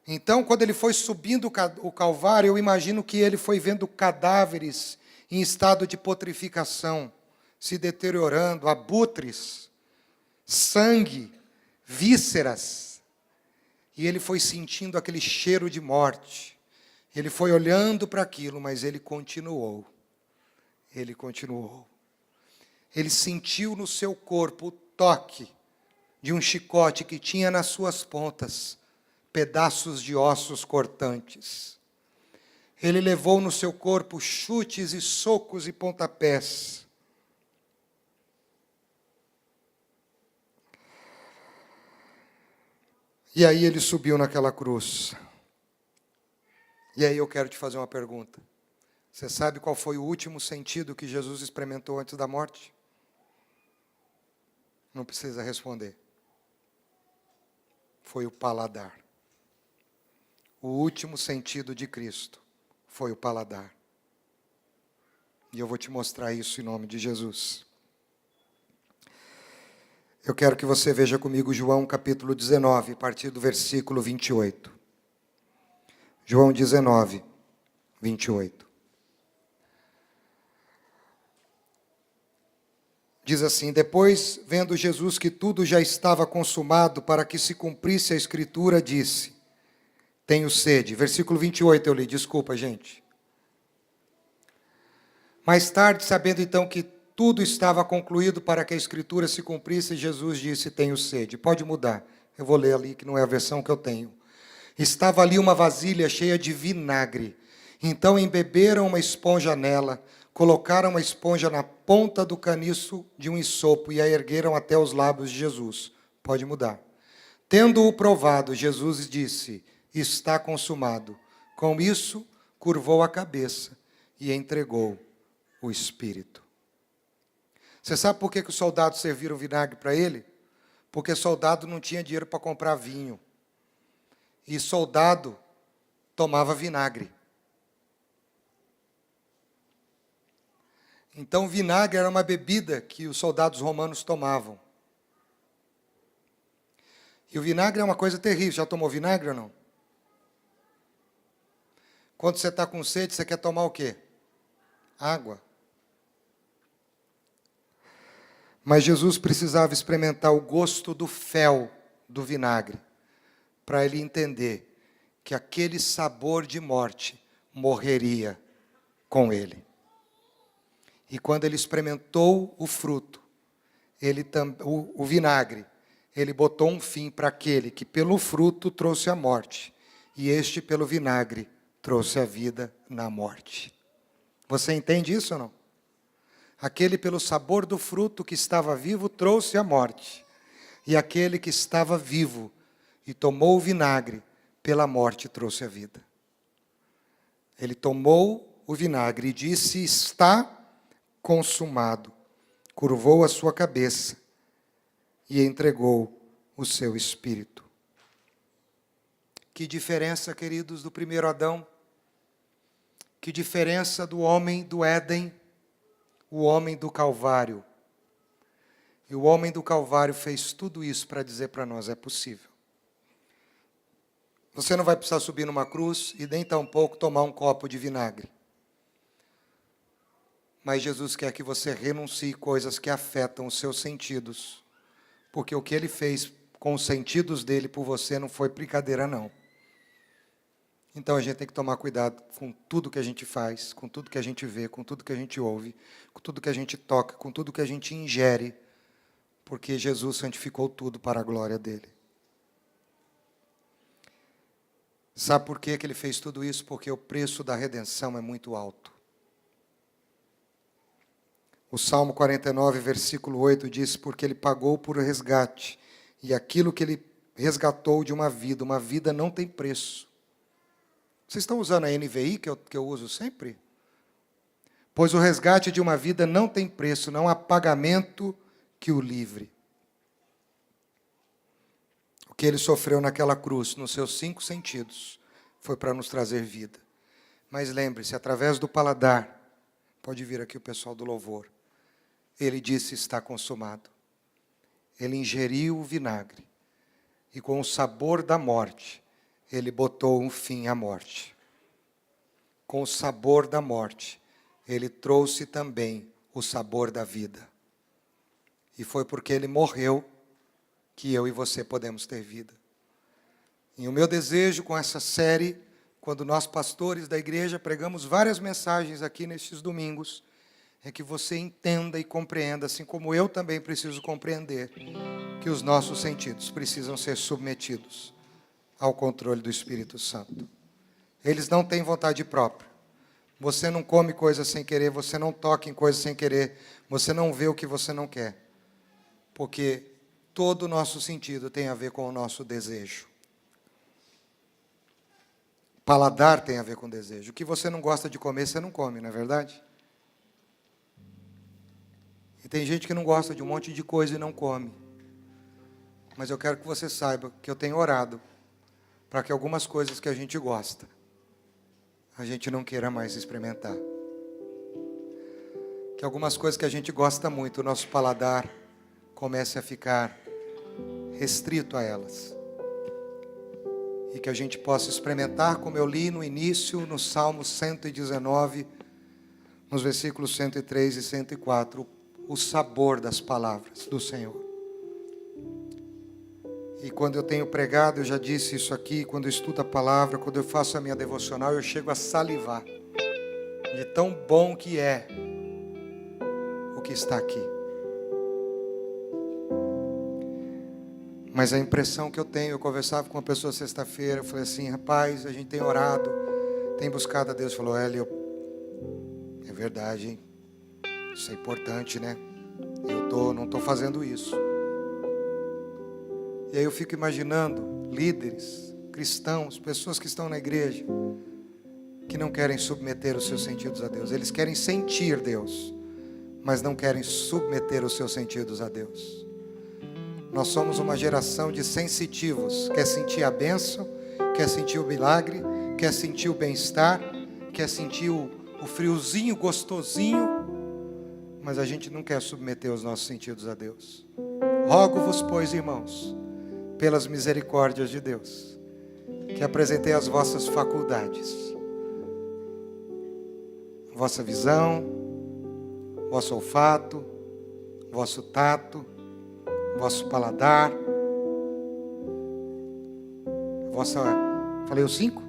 Então, quando ele foi subindo o Calvário, eu imagino que ele foi vendo cadáveres em estado de putrificação, se deteriorando, abutres, sangue, vísceras. E ele foi sentindo aquele cheiro de morte. Ele foi olhando para aquilo, mas ele continuou. Ele continuou. Ele sentiu no seu corpo o toque de um chicote que tinha nas suas pontas pedaços de ossos cortantes. Ele levou no seu corpo chutes e socos e pontapés. E aí ele subiu naquela cruz. E aí eu quero te fazer uma pergunta. Você sabe qual foi o último sentido que Jesus experimentou antes da morte? Não precisa responder. Foi o paladar. O último sentido de Cristo foi o paladar. E eu vou te mostrar isso em nome de Jesus. Eu quero que você veja comigo João capítulo 19, a partir do versículo 28. João 19, 28. Diz assim: depois, vendo Jesus que tudo já estava consumado para que se cumprisse a Escritura, disse: tenho sede. Versículo 28 eu li, desculpa, gente. Mais tarde, sabendo então que tudo estava concluído para que a Escritura se cumprisse, Jesus disse: tenho sede. Pode mudar, eu vou ler ali, que não é a versão que eu tenho. Estava ali uma vasilha cheia de vinagre. Então embeberam uma esponja nela, colocaram a esponja na ponta do caniço de um hisopo e a ergueram até os lábios de Jesus. Pode mudar. Tendo-o provado, Jesus disse: está consumado. Com isso, curvou a cabeça e entregou o Espírito. Você sabe por que os soldados serviram vinagre para ele? Porque soldado não tinha dinheiro para comprar vinho. E soldado tomava vinagre. Então, vinagre era uma bebida que os soldados romanos tomavam. E o vinagre é uma coisa terrível. Já tomou vinagre ou não? Quando você está com sede, você quer tomar o quê? Água. Mas Jesus precisava experimentar o gosto do fel do vinagre, para ele entender que aquele sabor de morte morreria com ele. E quando ele experimentou o fruto, o vinagre, ele botou um fim para aquele que pelo fruto trouxe a morte, e este pelo vinagre trouxe a vida na morte. Você entende isso ou não? Aquele pelo sabor do fruto que estava vivo trouxe a morte, e aquele que estava vivo e tomou o vinagre pela morte trouxe a vida. Ele tomou o vinagre e disse: está consumado. Curvou a sua cabeça e entregou o seu espírito. Que diferença, queridos, do primeiro Adão. Que diferença do homem do Éden, o homem do Calvário. E o homem do Calvário fez tudo isso para dizer para nós: é possível. Você não vai precisar subir numa cruz e nem tampouco tomar um copo de vinagre. Mas Jesus quer que você renuncie coisas que afetam os seus sentidos. Porque o que ele fez com os sentidos dele por você não foi brincadeira, não. Então a gente tem que tomar cuidado com tudo que a gente faz, com tudo que a gente vê, com tudo que a gente ouve, com tudo que a gente toca, com tudo que a gente ingere. Porque Jesus santificou tudo para a glória dele. Sabe por que ele fez tudo isso? Porque o preço da redenção é muito alto. O Salmo 49, versículo 8 diz: porque ele pagou por resgate, e aquilo que ele resgatou de uma vida não tem preço. Vocês estão usando a NVI, que eu uso sempre? Pois o resgate de uma vida não tem preço, não há pagamento que o livre. O que ele sofreu naquela cruz, nos seus 5 sentidos, foi para nos trazer vida. Mas lembre-se, através do paladar, pode vir aqui o pessoal do louvor, ele disse: está consumado. Ele ingeriu o vinagre, e com o sabor da morte, ele botou um fim à morte. Com o sabor da morte, ele trouxe também o sabor da vida. E foi porque ele morreu que eu e você podemos ter vida. E o meu desejo com essa série, quando nós pastores da igreja pregamos várias mensagens aqui nestes domingos, é que você entenda e compreenda, assim como eu também preciso compreender, que os nossos sentidos precisam ser submetidos ao controle do Espírito Santo. Eles não têm vontade própria. Você não come coisas sem querer, você não toca em coisas sem querer, você não vê o que você não quer. Porque todo o nosso sentido tem a ver com o nosso desejo. Paladar tem a ver com desejo. O que você não gosta de comer, você não come, não é verdade? E tem gente que não gosta de um monte de coisa e não come. Mas eu quero que você saiba que eu tenho orado para que algumas coisas que a gente gosta, a gente não queira mais experimentar. Que algumas coisas que a gente gosta muito, o nosso paladar comece a ficar restrito a elas. E que a gente possa experimentar, como eu li no início, no Salmo 119, nos versículos 103 e 104, o sabor das palavras do Senhor. E quando eu tenho pregado, eu já disse isso aqui, quando eu estudo a palavra, quando eu faço a minha devocional, eu chego a salivar de tão bom que é o que está aqui. Mas a impressão que eu tenho, eu conversava com uma pessoa sexta-feira, eu falei assim: rapaz, a gente tem orado, tem buscado a Deus. Falou: Hélio, é verdade, hein? Isso é importante, né? Eu não estou fazendo isso. E aí eu fico imaginando líderes, cristãos, pessoas que estão na igreja, que não querem submeter os seus sentidos a Deus. Eles querem sentir Deus, mas não querem submeter os seus sentidos a Deus. Nós somos uma geração de sensitivos. Quer sentir a bênção, quer sentir o milagre, quer sentir o bem-estar, quer sentir o friozinho gostosinho, mas a gente não quer submeter os nossos sentidos a Deus. Rogo-vos, pois, irmãos, pelas misericórdias de Deus, que apresentei as vossas faculdades, vossa visão, vosso olfato, vosso tato, vosso paladar, falei os 5?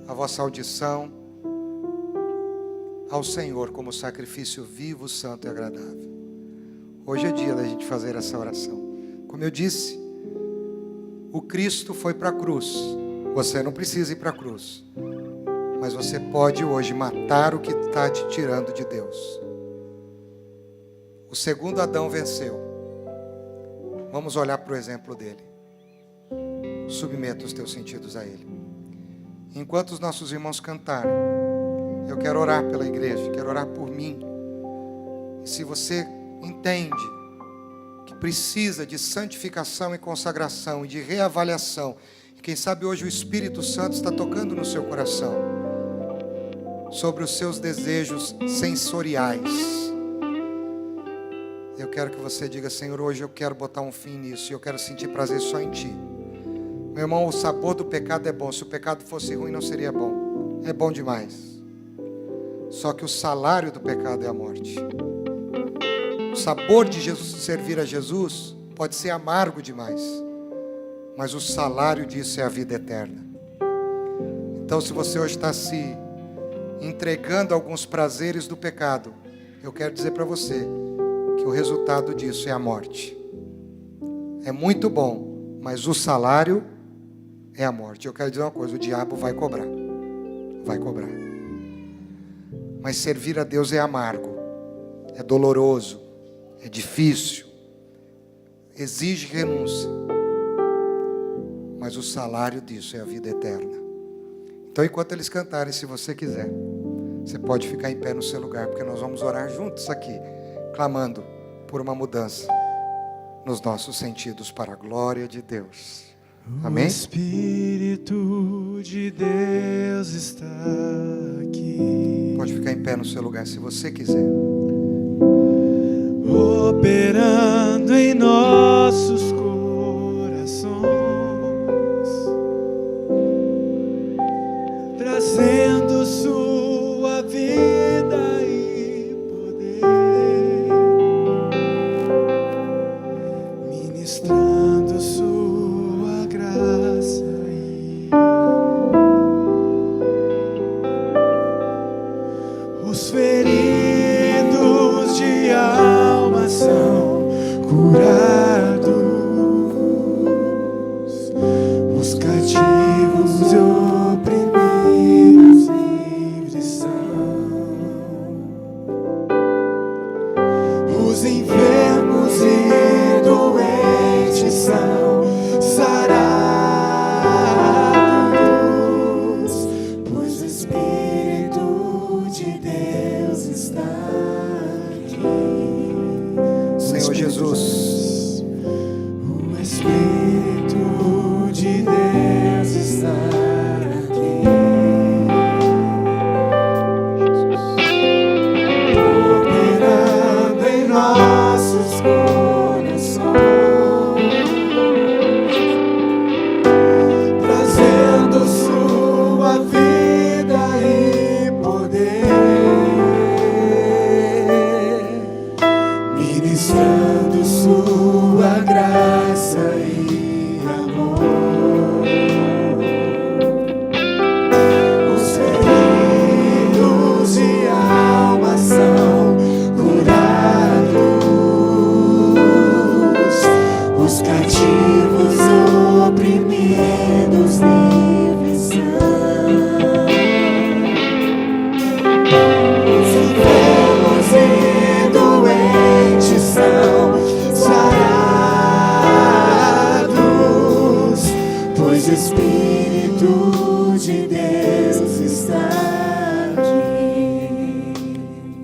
A vossa audição, ao Senhor como sacrifício vivo, santo e agradável. Hoje é dia da gente fazer essa oração. Como eu disse, o Cristo foi para a cruz. Você não precisa ir para a cruz, mas você pode hoje matar o que está te tirando de Deus. O segundo Adão venceu. Vamos olhar para o exemplo dele. Submeta os teus sentidos a ele. Enquanto os nossos irmãos cantarem, eu quero orar pela igreja, quero orar por mim. E se você entende que precisa de santificação e consagração e de reavaliação, e quem sabe hoje o Espírito Santo está tocando no seu coração sobre os seus desejos sensoriais, eu quero que você diga: Senhor, hoje eu quero botar um fim nisso, e eu quero sentir prazer só em Ti. Meu irmão, o sabor do pecado é bom. Se o pecado fosse ruim, não seria bom. É bom demais. Só que o salário do pecado é a morte. O sabor de Jesus, servir a Jesus, pode ser amargo demais, mas o salário disso é a vida eterna. Então, se você hoje está se entregando a alguns prazeres do pecado, eu quero dizer para você que o resultado disso é a morte. É muito bom, mas o salário é a morte. Eu quero dizer uma coisa: o diabo vai cobrar. Vai cobrar. Mas servir a Deus é amargo, é doloroso, é difícil, exige renúncia, mas o salário disso é a vida eterna. Então, enquanto eles cantarem, se você quiser, você pode ficar em pé no seu lugar, porque nós vamos orar juntos aqui, clamando por uma mudança nos nossos sentidos para a glória de Deus. Amém? O Espírito de Deus está aqui. Pode ficar em pé no seu lugar se você quiser. Operando em nossos corações, trazendo sua vida e poder, ministrando sua graça e os feridos de alma são curados, os cativos e oprimidos livres são, os enfermos e doentes são sarados, pois o Espírito de Deus está aqui. Senhor Jesus, O Espírito de Deus está aqui, operando em nossos corações, trazendo sua vida e poder, ministrando sua graça e amor. Os feridos de alma são curados, os cativos oprimidos livres são, os enfermos e doentes são sarados, pois o Espírito de Deus está aqui.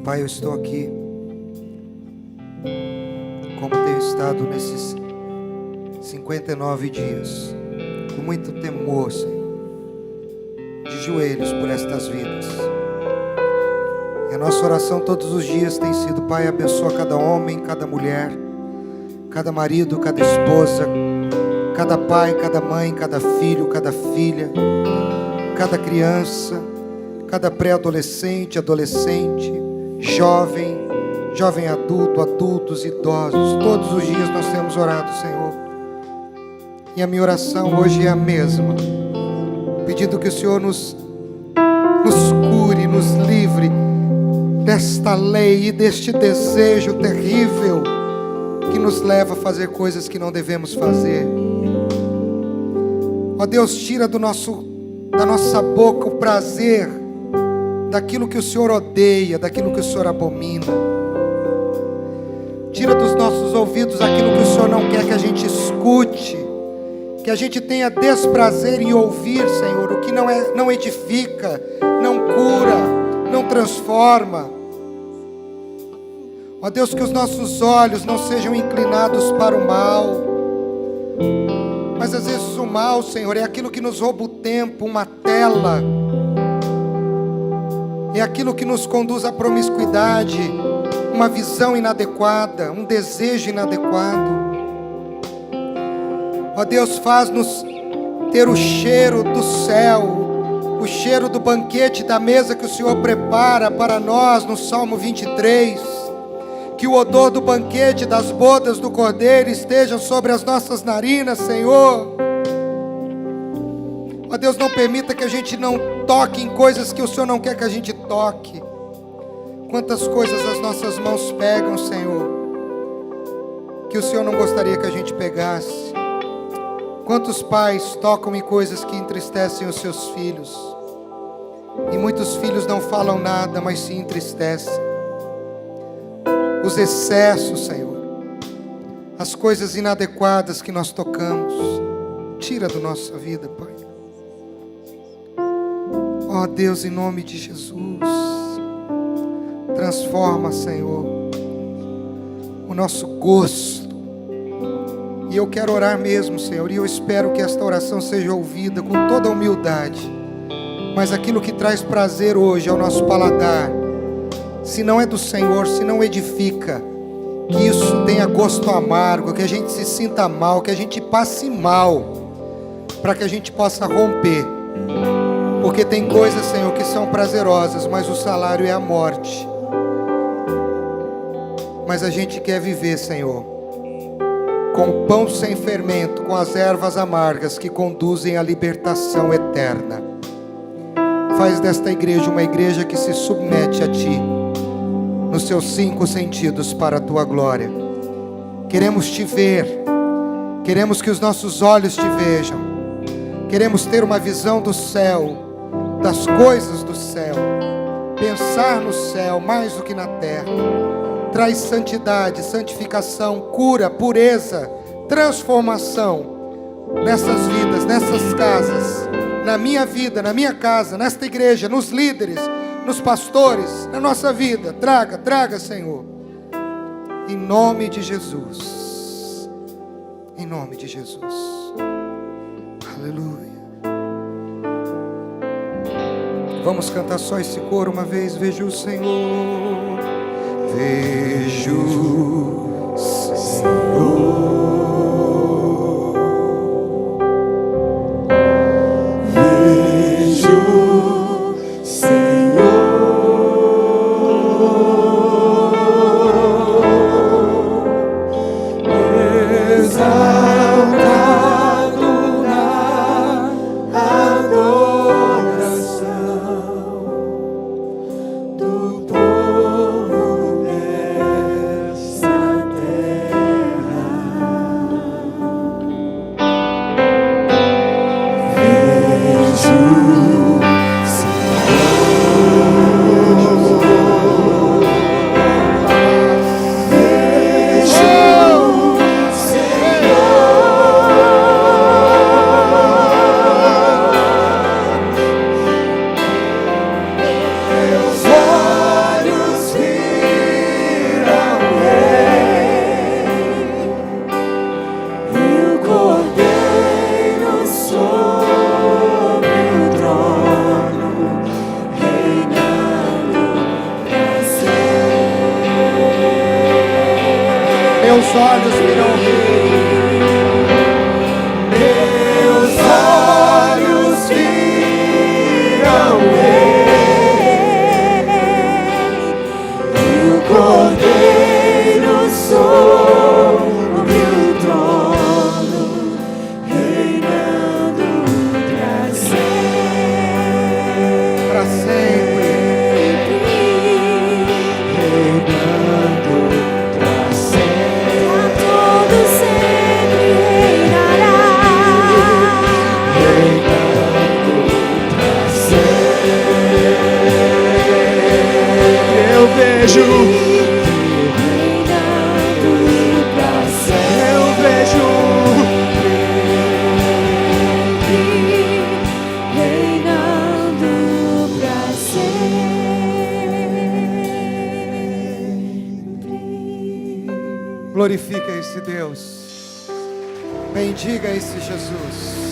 Pai, eu estou aqui, como tenho estado nesses 59 dias, com muito temor, Senhor, de joelhos por estas vidas. E a nossa oração todos os dias tem sido: Pai, abençoa cada homem, cada mulher, cada marido, cada esposa, cada pai, cada mãe, cada filho, cada filha, cada criança, cada pré-adolescente, adolescente, jovem, jovem adulto, adultos, idosos. Todos os dias nós temos orado, Senhor. E a minha oração hoje é a mesma, pedindo que o Senhor nos cure, nos livre desta lei e deste desejo terrível que nos leva a fazer coisas que não devemos fazer. Ó Deus, tira da nossa boca o prazer daquilo que o Senhor odeia, daquilo que o Senhor abomina. Tira dos nossos ouvidos aquilo que o Senhor não quer que a gente escute, que a gente tenha desprazer em ouvir, Senhor, o que não edifica, não cura, não transforma. Ó Deus, que os nossos olhos não sejam inclinados para o mal, mas às vezes o mal, Senhor, é aquilo que nos rouba o tempo, uma tela, é aquilo que nos conduz à promiscuidade, uma visão inadequada, um desejo inadequado. Ó Deus, faz-nos ter o cheiro do céu, o cheiro do banquete da mesa que o Senhor prepara para nós no Salmo 23. Que o odor do banquete das bodas do Cordeiro esteja sobre as nossas narinas, Senhor. Ó Deus, não permita que a gente não toque em coisas que o Senhor não quer que a gente toque. Quantas coisas as nossas mãos pegam, Senhor, que o Senhor não gostaria que a gente pegasse. Quantos pais tocam em coisas que entristecem os seus filhos, e muitos filhos não falam nada, mas se entristecem. Os excessos, Senhor, as coisas inadequadas que nós tocamos, tira da nossa vida, Pai. Ó Deus, em nome de Jesus, transforma, Senhor, o nosso gosto. E eu quero orar mesmo, Senhor, e eu espero que esta oração seja ouvida com toda a humildade. Mas aquilo que traz prazer hoje ao nosso paladar, se não é do Senhor, se não edifica, que isso tenha gosto amargo, que a gente se sinta mal, que a gente passe mal, para que a gente possa romper. Porque tem coisas, Senhor, que são prazerosas, mas o salário é a morte. Mas a gente quer viver, Senhor, com pão sem fermento, com as ervas amargas que conduzem à libertação eterna. Faz desta igreja uma igreja que se submete a Ti, nos seus 5 sentidos, para a Tua glória. Queremos Te ver, queremos que os nossos olhos Te vejam, queremos ter uma visão do céu, das coisas do céu, pensar no céu mais do que na terra. Traz santidade, santificação, cura, pureza, transformação nessas vidas, nessas casas, na minha vida, na minha casa, nesta igreja, nos líderes, nos pastores, na nossa vida. Traga, Senhor, em nome de Jesus, em nome de Jesus. Aleluia. Vamos cantar só esse coro uma vez. Vejo o Senhor, vejo o Senhor, vejo o Senhor, exaltado na adoração do povo dessa terra. Vejo o meus olhos viram e o Cordeiro sobre o trono, reinando pra sempre. meus olhos viram o Rei. Meus olhos viram e o Cordeiro sobre o trono, reinando pra sempre. Para sempre. Reinando pra sempre. Glorifica esse Deus. Bendiga esse Jesus.